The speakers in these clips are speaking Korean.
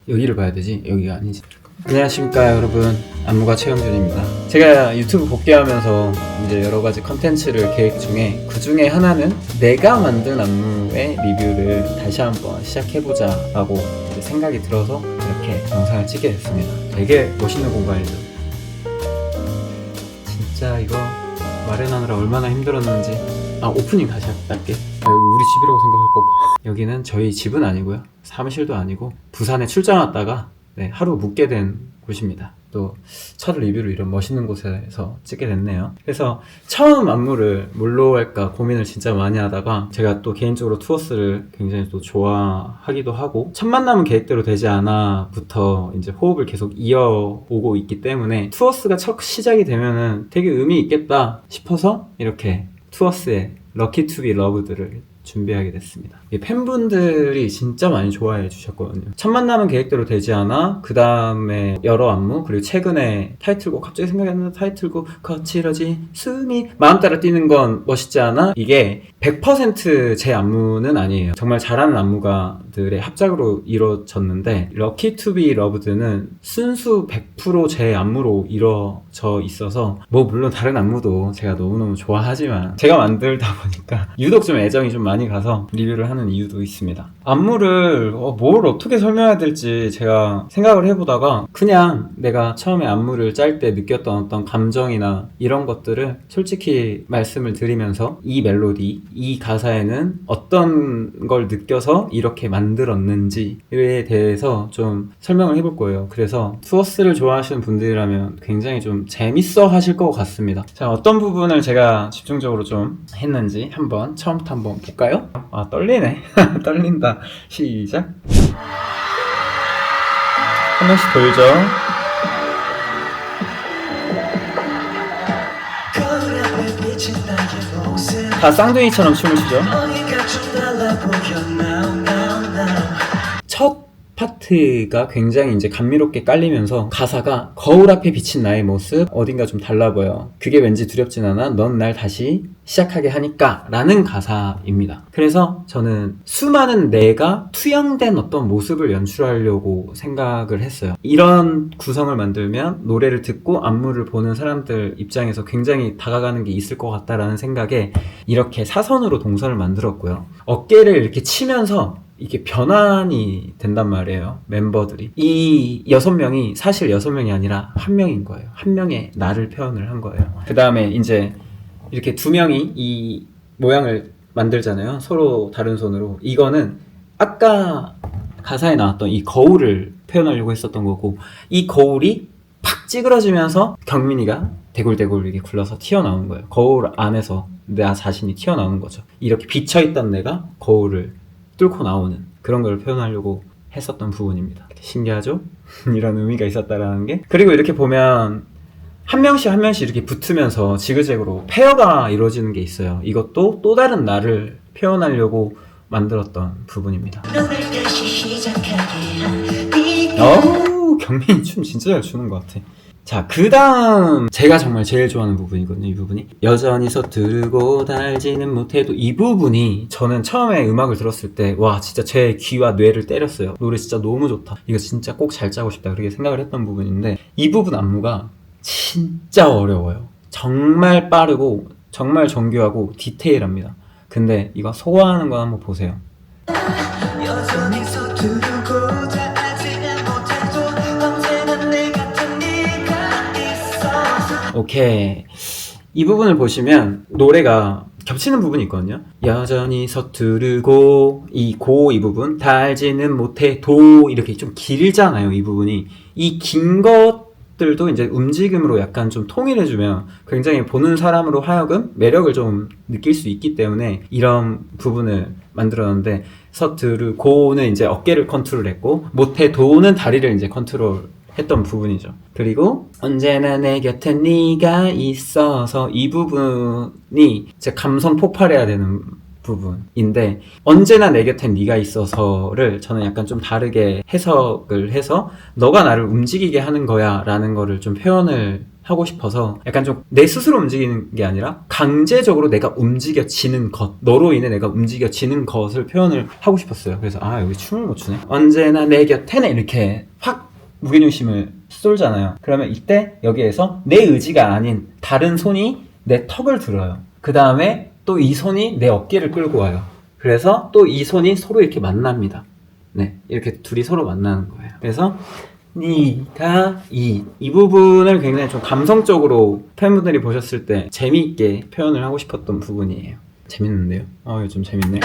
여기를 봐야 되지. 여기가 아니지. 안녕하십니까 여러분, 안무가 최영준입니다. 제가 유튜브 복귀하면서 이제 여러가지 컨텐츠를 계획 중에 그 중에 하나는 내가 만든 안무의 리뷰를 다시 한번 시작해보자 라고 생각이 들어서 이렇게 영상을 찍게 됐습니다. 되게 멋있는 공간이죠. 진짜 이거 마련하느라 얼마나 힘들었는지. 오프닝 다시 할게. 여기 우리 집이라고 생각할 거고. 여기는 저희 집은 아니고요, 사무실도 아니고 부산에 출장 왔다가 하루 묵게 된 곳입니다. 또 첫 리뷰를 이런 멋있는 곳에서 찍게 됐네요. 그래서 처음 안무를 뭘로 할까 고민을 진짜 많이 하다가, 제가 또 개인적으로 투어스를 굉장히 또 좋아하기도 하고, 첫 만남은 계획대로 되지 않아 부터 이제 호흡을 계속 이어오고 있기 때문에 투어스가 첫 시작이 되면은 되게 의미 있겠다 싶어서 이렇게 투어스의 럭키 투 비 러브드를 준비하게 됐습니다. 팬분들이 진짜 많이 좋아해 주셨거든요. 첫 만남은 계획대로 되지 않아, 그 다음에 여러 안무, 그리고 최근에 타이틀곡, 갑자기 생각이 안 나는 타이틀곡 거칠어진 숨이 마음 따라 뛰는 건 멋있지 않아? 이게 100% 제 안무는 아니에요. 정말 잘하는 안무가들의 합작으로 이루어졌는데, 럭키 투 비 러브드는 순수 100% 제 안무로 이루어져 있어서, 뭐 물론 다른 안무도 제가 너무너무 좋아하지만 제가 만들다 보니까 유독 좀 애정이 좀 많이 가서 리뷰를 하는 이유도 있습니다. 안무를 뭘 어떻게 설명해야 될지 제가 생각을 해보다가, 그냥 내가 처음에 안무를 짤 때 느꼈던 어떤 감정이나 이런 것들을 솔직히 말씀을 드리면서, 이 멜로디, 이 가사에는 어떤 걸 느껴서 이렇게 만들었는지에 대해서 좀 설명을 해볼 거예요. 그래서 투어스를 좋아하시는 분들이라면 굉장히 좀 재밌어 하실 것 같습니다. 자, 어떤 부분을 제가 집중적으로 좀 했는지 처음부터 한번 볼까요? 떨리네. 떨린다. 시작. 한 번씩 돌죠. 다 쌍둥이처럼 춤을 추죠. 첫 파트가 굉장히 이제 감미롭게 깔리면서 가사가 거울 앞에 비친 나의 모습 어딘가 좀 달라 보여, 그게 왠지 두렵진 않아, 넌 날 다시 시작하게 하니까 라는 가사입니다. 그래서 저는 수많은 내가 투영된 어떤 모습을 연출하려고 생각을 했어요. 이런 구성을 만들면 노래를 듣고 안무를 보는 사람들 입장에서 굉장히 다가가는 게 있을 것 같다라는 생각에 이렇게 사선으로 동선을 만들었고요. 어깨를 이렇게 치면서 이게 변환이 된단 말이에요, 멤버들이. 이 6명이 사실 6명이 아니라 1명인 거예요. 1명의 나를 표현을 한 거예요. 그 다음에 이제 이렇게 2명이 이 모양을 만들잖아요, 서로 다른 손으로. 이거는 아까 가사에 나왔던 이 거울을 표현하려고 했었던 거고, 이 거울이 팍 찌그러지면서 경민이가 대굴대굴 이렇게 굴러서 튀어나오는 거예요. 거울 안에서 나 자신이 튀어나오는 거죠. 이렇게 비쳐있던 내가 거울을 뚫고 나오는 그런 걸 표현하려고 했었던 부분입니다. 신기하죠? 이런 의미가 있었다라는 게. 그리고 이렇게 보면 한 명씩 한 명씩 이렇게 붙으면서 지그재그로 페어가 이루어지는 게 있어요. 이것도 또 다른 나를 표현하려고 만들었던 부분입니다. 경민이 춤 진짜 잘 추는 것 같아. 자, 그 다음 제가 정말 제일 좋아하는 부분이거든요. 이 부분이 여전히 서투르고 달지는 못해도, 이 부분이 저는 처음에 음악을 들었을 때 와, 진짜 제 귀와 뇌를 때렸어요. 노래 진짜 너무 좋다, 이거 진짜 꼭 잘 짜고 싶다, 그렇게 생각을 했던 부분인데, 이 부분 안무가 진짜 어려워요. 정말 빠르고 정말 정교하고 디테일합니다. 근데 이거 소화하는 거 한번 보세요. 여전히 서투르고 오케이. 이 부분을 보시면 노래가 겹치는 부분이 있거든요. 여전히 서투르고, 이 부분, 달지는 못해 도, 이렇게 좀 길잖아요, 이 부분이. 이 긴 것들도 이제 움직임으로 약간 좀 통일해주면 굉장히 보는 사람으로 하여금 매력을 좀 느낄 수 있기 때문에 이런 부분을 만들었는데, 서투르고는 이제 어깨를 컨트롤했고, 못해 도는 다리를 이제 컨트롤 했던 부분이죠. 그리고 언제나 내 곁에 네가 있어서, 이 부분이 제 감성 폭발해야 되는 부분인데, 언제나 내 곁에 네가 있어서를 저는 약간 좀 다르게 해석을 해서 너가 나를 움직이게 하는 거야 라는 거를 좀 표현을 하고 싶어서 약간 좀 내 스스로 움직이는 게 아니라 강제적으로 내가 움직여지는 것, 너로 인해 내가 움직여지는 것을 표현을 하고 싶었어요. 그래서 여기 춤을 못 추네. 언제나 내 곁에는 이렇게 확 무게중심을 쏠잖아요. 그러면 이때 여기에서 내 의지가 아닌 다른 손이 내 턱을 들어요. 그 다음에 또 이 손이 내 어깨를 끌고 와요. 그래서 또 이 손이 서로 이렇게 만납니다. 네, 이렇게 둘이 서로 만나는 거예요. 그래서 니가 이 부분을 굉장히 좀 감성적으로 팬분들이 보셨을 때 재미있게 표현을 하고 싶었던 부분이에요. 재밌는데요? 이거 좀 재밌네요.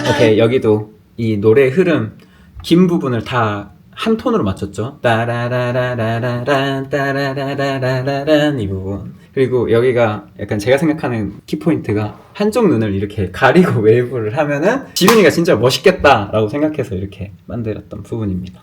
오케이, 여기도 이 노래 흐름 긴 부분을 다 한 톤으로 맞췄죠. 따라라라라란 따라라라라란 이 부분. 그리고 여기가 약간 제가 생각하는 키포인트가 한쪽 눈을 이렇게 가리고 웨이브를 하면은 지훈이가 진짜 멋있겠다라고 생각해서 이렇게 만들었던 부분입니다.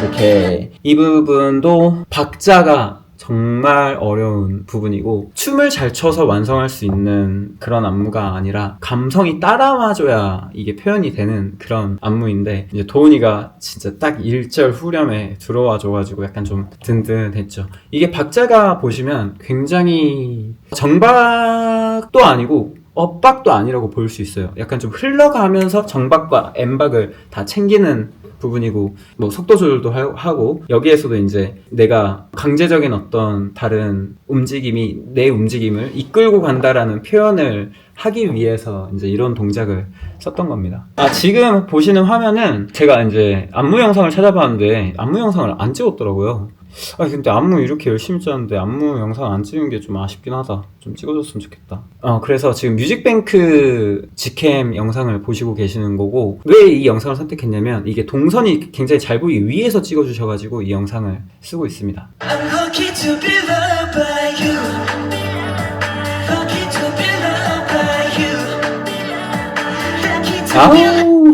이렇게 이 부분도 박자가 정말 어려운 부분이고 춤을 잘 춰서 완성할 수 있는 그런 안무가 아니라 감성이 따라와줘야 이게 표현이 되는 그런 안무인데 이제 도훈이가 진짜 딱 1절 후렴에 들어와줘가지고 약간 좀 든든했죠. 이게 박자가 보시면 굉장히 정박도 아니고 엇박도 아니라고 볼 수 있어요. 약간 좀 흘러가면서 정박과 엠박을 다 챙기는 부분이고 뭐 속도 조절도 하고 여기에서도 이제 내가 강제적인 어떤 다른 움직임이 내 움직임을 이끌고 간다라는 표현을 하기 위해서 이제 이런 동작을 썼던 겁니다. 지금 보시는 화면은 제가 이제 안무 영상을 찾아봤는데 안무 영상을 안 찍었더라고요. 근데 안무 이렇게 열심히 짰는데 안무 영상 안 찍은 게 좀 아쉽긴 하다. 좀 찍어줬으면 좋겠다. 그래서 지금 뮤직뱅크 직캠 영상을 보시고 계시는 거고 왜 이 영상을 선택했냐면 이게 동선이 굉장히 잘 보이기 위해서 찍어주셔가지고 이 영상을 쓰고 있습니다.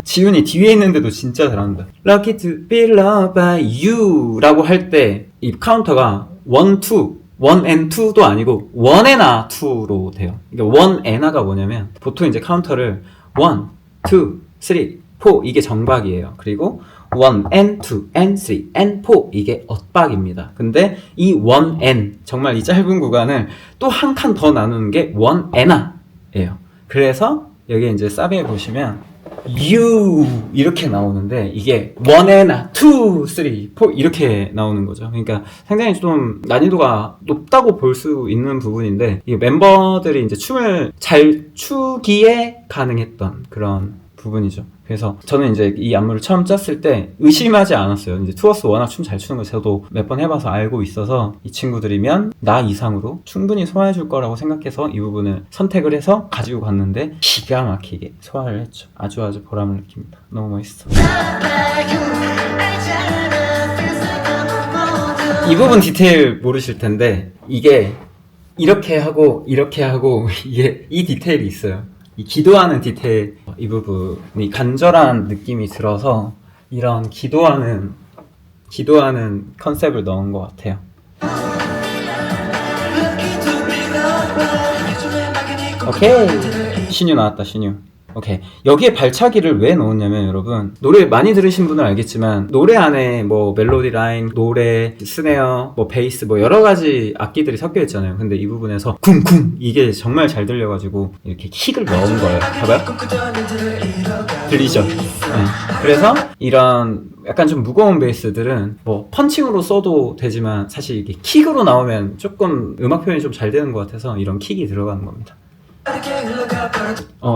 지훈이 뒤에 있는데도 진짜 잘한다. Lucky to be loved by you 라고 할 때 이 카운터가 1, 2, 1 and 2도 아니고 1 and 2로 돼요. 그러니까 1 and가 뭐냐면 보통 이제 카운터를 1, 2, 3, 4 이게 정박이에요. 그리고 1 and 2 and 3 and 4 이게 엇박입니다. 근데 이 1 and 정말 이 짧은 구간을 또 한 칸 더 나누는 게 1 and예요. 그래서 여기 이제 사비에 보시면 you 이렇게 나오는데 이게 1 and 2, 3, 4 이렇게 나오는 거죠. 그러니까 상당히 좀 난이도가 높다고 볼 수 있는 부분인데 이 멤버들이 이제 춤을 잘 추기에 가능했던 그런 부분이죠. 그래서 저는 이제 이 안무를 처음 짰을 때 의심하지 않았어요. 이제 투어스 워낙 춤 잘 추는 거 저도 몇 번 해봐서 알고 있어서 이 친구들이면 나 이상으로 충분히 소화해줄 거라고 생각해서 이 부분을 선택을 해서 가지고 갔는데 기가 막히게 소화를 했죠. 아주 보람을 느낍니다. 너무 멋있어. 이 부분 디테일 모르실 텐데 이게 이렇게 하고 이게 이 디테일이 있어요. 이 기도하는 디테일 이 부분이 간절한 느낌이 들어서 이런 기도하는 컨셉을 넣은 것 같아요. 오케이, 신유 나왔다. 신유. 오케이. 여기에 발차기를 왜 넣었냐면 여러분 노래 많이 들으신 분은 알겠지만 노래 안에 뭐 멜로디 라인, 노래, 스네어, 뭐 베이스 뭐 여러 가지 악기들이 섞여 있잖아요. 근데 이 부분에서 쿵쿵 이게 정말 잘 들려가지고 이렇게 킥을 넣은 거예요. 봐봐요. 들리죠? 네. 그래서 이런 약간 좀 무거운 베이스들은 뭐 펀칭으로 써도 되지만 사실 이게 킥으로 나오면 조금 음악 표현이 좀 잘 되는 것 같아서 이런 킥이 들어가는 겁니다.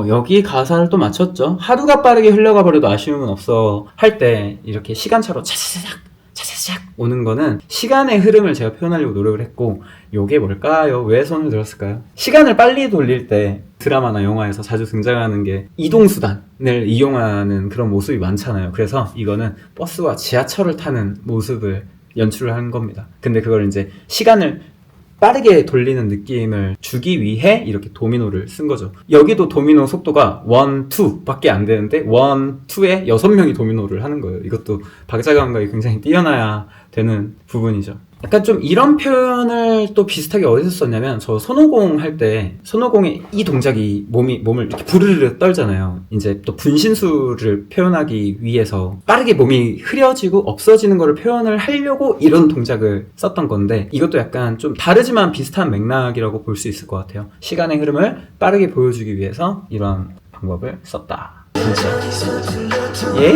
여기 가사를 또 맞췄죠. 하루가 빠르게 흘러가 버려도 아쉬움은 없어 할 때 이렇게 시간차로 차차차작 오는 거는 시간의 흐름을 제가 표현하려고 노력을 했고 요게 뭘까요? 왜 손을 들었을까요? 시간을 빨리 돌릴 때 드라마나 영화에서 자주 등장하는 게 이동수단을 이용하는 그런 모습이 많잖아요. 그래서 이거는 버스와 지하철을 타는 모습을 연출을 한 겁니다. 근데 그걸 이제 시간을 빠르게 돌리는 느낌을 주기 위해 이렇게 도미노를 쓴 거죠. 여기도 도미노 속도가 1, 2 밖에 안 되는데 1, 2에 6명이 도미노를 하는 거예요. 이것도 박자 감각이 굉장히 뛰어나야 되는 부분이죠. 약간 좀 이런 표현을 또 비슷하게 어디서 썼냐면 저 손오공 할 때 손오공의 이 동작이 몸을 이렇게 부르르 떨잖아요. 이제 또 분신술을 표현하기 위해서 빠르게 몸이 흐려지고 없어지는 거를 표현을 하려고 이런 동작을 썼던 건데 이것도 약간 좀 다르지만 비슷한 맥락이라고 볼 수 있을 것 같아요. 시간의 흐름을 빠르게 보여주기 위해서 이런 방법을 썼다. 진짜. 예.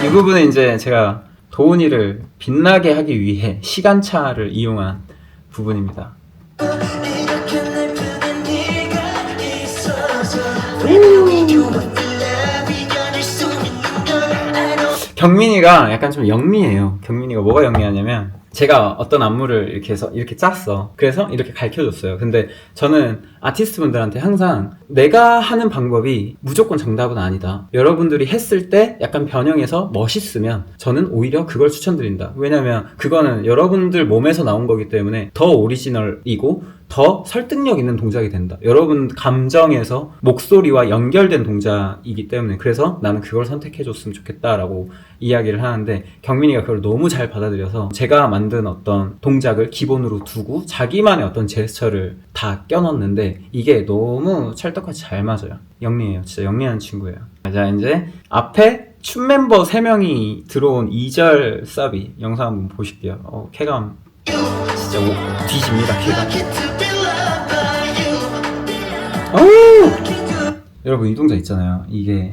이 부분은 이제 제가 도훈이를 빛나게 하기 위해 시간차를 이용한 부분입니다. 경민이가 약간 좀 영리해요. 경민이가 뭐가 영리하냐면 제가 어떤 안무를 이렇게 해서 이렇게 짰어. 그래서 이렇게 가르쳐줬어요. 근데 저는 아티스트 분들한테 항상 내가 하는 방법이 무조건 정답은 아니다. 여러분들이 했을 때 약간 변형해서 멋있으면 저는 오히려 그걸 추천드린다. 왜냐면 그거는 여러분들 몸에서 나온 거기 때문에 더 오리지널이고 더 설득력 있는 동작이 된다. 여러분 감정에서 목소리와 연결된 동작이기 때문에 그래서 나는 그걸 선택해줬으면 좋겠다라고 이야기를 하는데 경민이가 그걸 너무 잘 받아들여서 제가 만든 어떤 동작을 기본으로 두고 자기만의 어떤 제스처를 다 껴넣는데 이게 너무 찰떡같이 잘 맞아요. 영리해요. 진짜 영리한 친구예요. 자, 이제 앞에 춤 멤버 3명이 들어온 2절 사비 영상 한번 보실게요. 쾌감 진짜 뒤집니다. 쾌감. 여러분 이 동작 있잖아요. 이게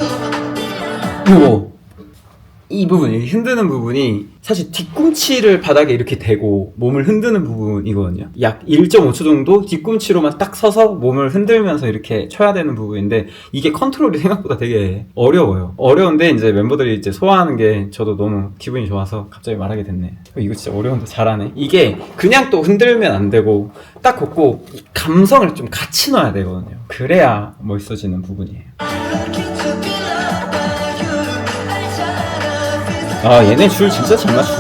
이 부분, 이 흔드는 부분이 사실 뒤꿈치를 바닥에 이렇게 대고 몸을 흔드는 부분이거든요. 약 1.5초 정도 뒤꿈치로만 딱 서서 몸을 흔들면서 이렇게 쳐야 되는 부분인데 이게 컨트롤이 생각보다 되게 어려워요. 어려운데 이제 멤버들이 이제 소화하는 게 저도 너무 기분이 좋아서 갑자기 말하게 됐네. 이거 진짜 어려운데 잘하네. 이게 그냥 또 흔들면 안 되고 딱 걷고 감성을 좀 같이 넣어야 되거든요. 그래야 멋있어지는 부분이에요. 얘네 줄 진짜 잘 맞춰.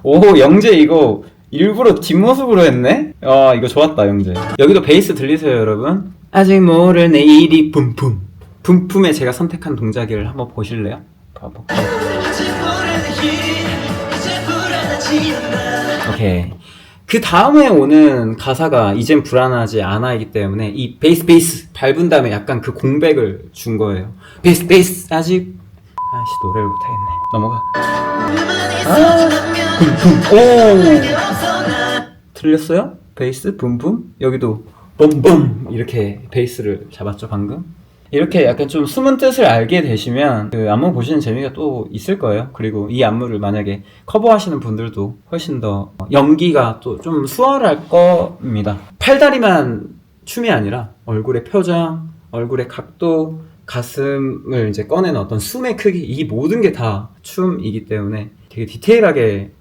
오, 영재 이거 일부러 뒷모습으로 했네? 이거 좋았다, 영재. 여기도 베이스 들리세요, 여러분? 아직 모를 내일이 붐붐. 붐붐에 제가 선택한 동작을 한번 보실래요? 오케이. 그 다음에 오는 가사가 이젠 불안하지 않아이기 때문에 이 베이스 밟은 다음에 약간 그 공백을 준 거예요. 베이스 아직 노래를 못하겠네. 넘어가. 붐붐. 들렸어요? 베이스 붐붐. 여기도 붐붐 이렇게 베이스를 잡았죠 방금. 이렇게 약간 좀 숨은 뜻을 알게 되시면 그 안무 보시는 재미가 또 있을 거예요. 그리고 이 안무를 만약에 커버하시는 분들도 훨씬 더 연기가 또 좀 수월할 겁니다. 팔다리만 춤이 아니라 얼굴의 표정, 얼굴의 각도, 가슴을 이제 꺼내는 어떤 숨의 크기, 이 모든 게 다 춤이기 때문에 되게 디테일하게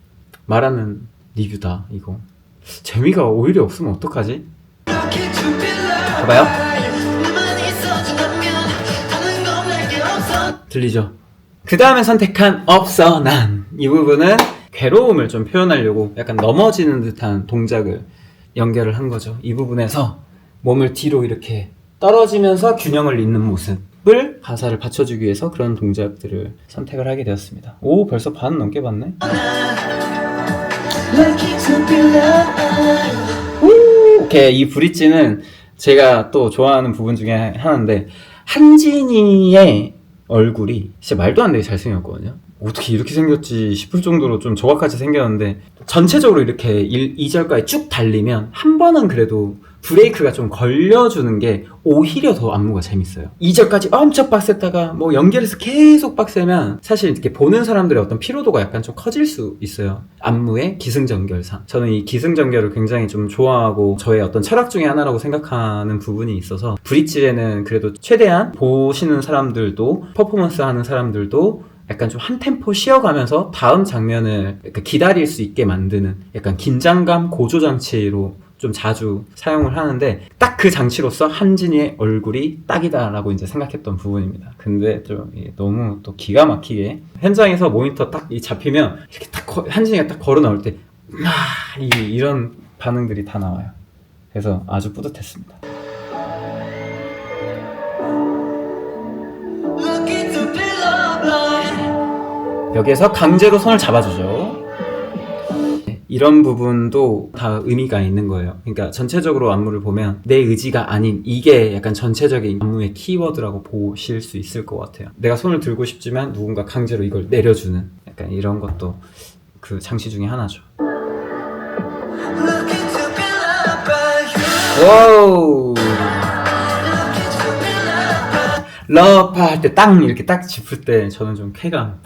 말하는 리뷰다. 이거 재미가 오히려 없으면 어떡하지? 봐봐요. 들리죠? 그 다음에 선택한 없어 난. 이 부분은 괴로움을 좀 표현하려고 약간 넘어지는 듯한 동작을 연결을 한 거죠. 이 부분에서 몸을 뒤로 이렇게 떨어지면서 균형을 잇는 모습을 가사를 받쳐주기 위해서 그런 동작들을 선택을 하게 되었습니다. 오, 벌써 반 넘게 봤네. 오케이, 이 브릿지는 제가 또 좋아하는 부분 중에 하나인데 한진이의 얼굴이 진짜 말도 안 되게 잘생겼거든요. 어떻게 이렇게 생겼지 싶을 정도로 좀 저같이 생겼는데 전체적으로 이렇게 2절까지 쭉 달리면 한 번은 그래도 브레이크가 좀 걸려주는 게 오히려 더 안무가 재밌어요. 2절까지 엄청 빡셌다가 뭐 연결해서 계속 빡세면 사실 이렇게 보는 사람들의 어떤 피로도가 약간 좀 커질 수 있어요. 안무의 기승전결상. 저는 이 기승전결을 굉장히 좀 좋아하고 저의 어떤 철학 중에 하나라고 생각하는 부분이 있어서 브릿지에는 그래도 최대한 보시는 사람들도 퍼포먼스 하는 사람들도 약간 좀 한 템포 쉬어가면서 다음 장면을 기다릴 수 있게 만드는 약간 긴장감 고조 장치로 좀 자주 사용을 하는데 딱 그 장치로서 한진이의 얼굴이 딱이다 라고 이제 생각했던 부분입니다. 근데 좀 너무 또 기가 막히게 현장에서 모니터 딱 잡히면 이렇게 딱 한진이가 딱 걸어 나올 때 이런 반응들이 다 나와요. 그래서 아주 뿌듯했습니다. 여기에서 강제로 손을 잡아주죠. 이런 부분도 다 의미가 있는 거예요. 그러니까 전체적으로 안무를 보면 내 의지가 아닌 이게 약간 전체적인 안무의 키워드라고 보실 수 있을 것 같아요. 내가 손을 들고 싶지만 누군가 강제로 이걸 내려주는 약간 이런 것도 그 장치 중에 하나죠. 와우. 러브 할 때 딱 이렇게 딱 짚을 때 저는 좀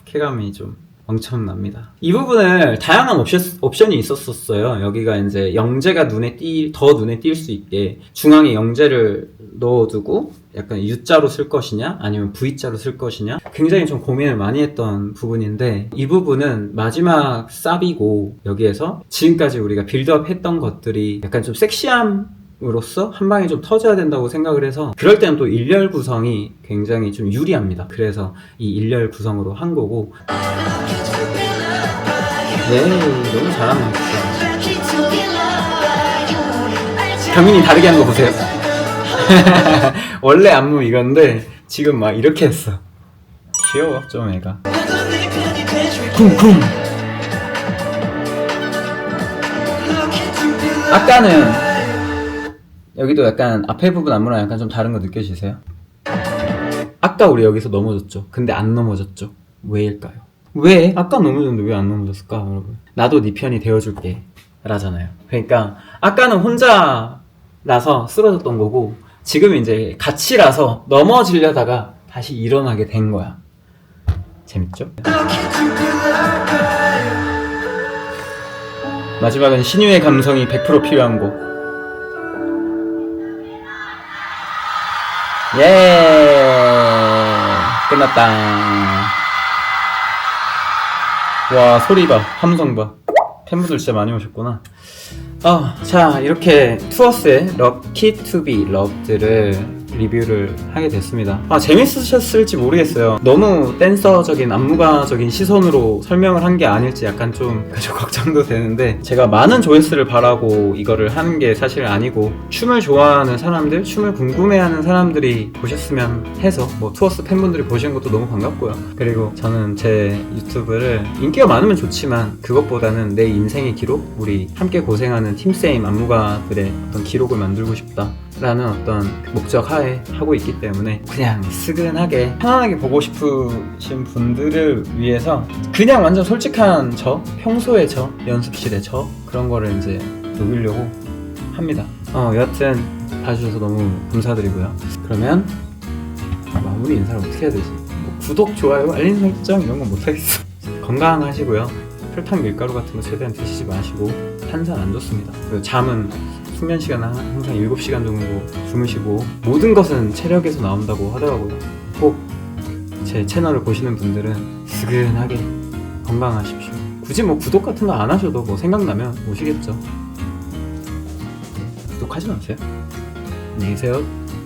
쾌감이 좀 엄청납니다. 이 부분을 다양한 옵션이 있었어요. 여기가 이제 영재가 더 눈에 띌 수 있게 중앙에 영재를 넣어두고 약간 U자로 쓸 것이냐 아니면 V자로 쓸 것이냐 굉장히 좀 고민을 많이 했던 부분인데, 이 부분은 마지막 쌉이고 여기에서 지금까지 우리가 빌드업 했던 것들이 약간 좀 섹시함으로써 한 방에 좀 터져야 된다고 생각을 해서, 그럴 때는 또 일렬 구성이 굉장히 좀 유리합니다. 그래서 이 일렬 구성으로 한 거고. 네, 너무 잘하는 진짜. 경민이 다르게 한 거 보세요. 원래 안무 이건데 지금 막 이렇게 했어. 귀여워 좀 애가. 쿵쿵. 아까는 여기도 약간 앞에 부분 안무랑 약간 좀 다른 거 느껴지세요? 아까 우리 여기서 넘어졌죠. 근데 안 넘어졌죠. 왜일까요? 왜? 아까 넘어졌는데 왜 안 넘어졌을까 여러분? 나도 네 편이 되어줄게 라잖아요. 그러니까 아까는 혼자라서 쓰러졌던 거고, 지금 이제 같이라서 넘어지려다가 다시 일어나게 된 거야. 재밌죠? 마지막은 신유의 감성이 100% 필요한 곡. 예, 끝났다. 와, 소리 봐, 함성 봐. 팬분들 진짜 많이 오셨구나. 자, 이렇게 투어스의 Lucky to be Loved를 리뷰를 하게 됐습니다. 재밌으셨을지 모르겠어요. 너무 댄서적인 안무가적인 시선으로 설명을 한 게 아닐지 약간 좀 걱정도 되는데, 제가 많은 조회수를 바라고 이거를 하는 게 사실 아니고, 춤을 좋아하는 사람들, 춤을 궁금해하는 사람들이 보셨으면 해서 뭐 투어스 팬분들이 보시는 것도 너무 반갑고요. 그리고 저는 제 유튜브를 인기가 많으면 좋지만 그것보다는 내 인생의 기록, 우리 함께 고생하는 팀세임 안무가들의 어떤 기록을 만들고 싶다 라는 어떤 목적 하에 하고 있기 때문에, 그냥 스근하게 편안하게 보고 싶으신 분들을 위해서 그냥 완전 솔직한 저, 평소의 저, 연습실의 저, 그런 거를 이제 녹이려고 합니다. 여하튼 봐주셔서 너무 감사드리고요. 그러면 마무리 인사를 어떻게 해야 되지? 뭐 구독, 좋아요, 알림 설정 이런 건 못하겠어. 건강하시고요. 설탕, 밀가루 같은 거 최대한 드시지 마시고, 탄산 안 좋습니다. 그리고 잠은 수면 시간은 항상 7시간 정도 주무시고, 모든 것은 체력에서 나온다고 하더라고요. 꼭 제 채널을 보시는 분들은 스근하게 건강하십시오. 굳이 뭐 구독 같은 거 안 하셔도 뭐 생각나면 오시겠죠. 구독하지 마세요. 안녕히 계세요.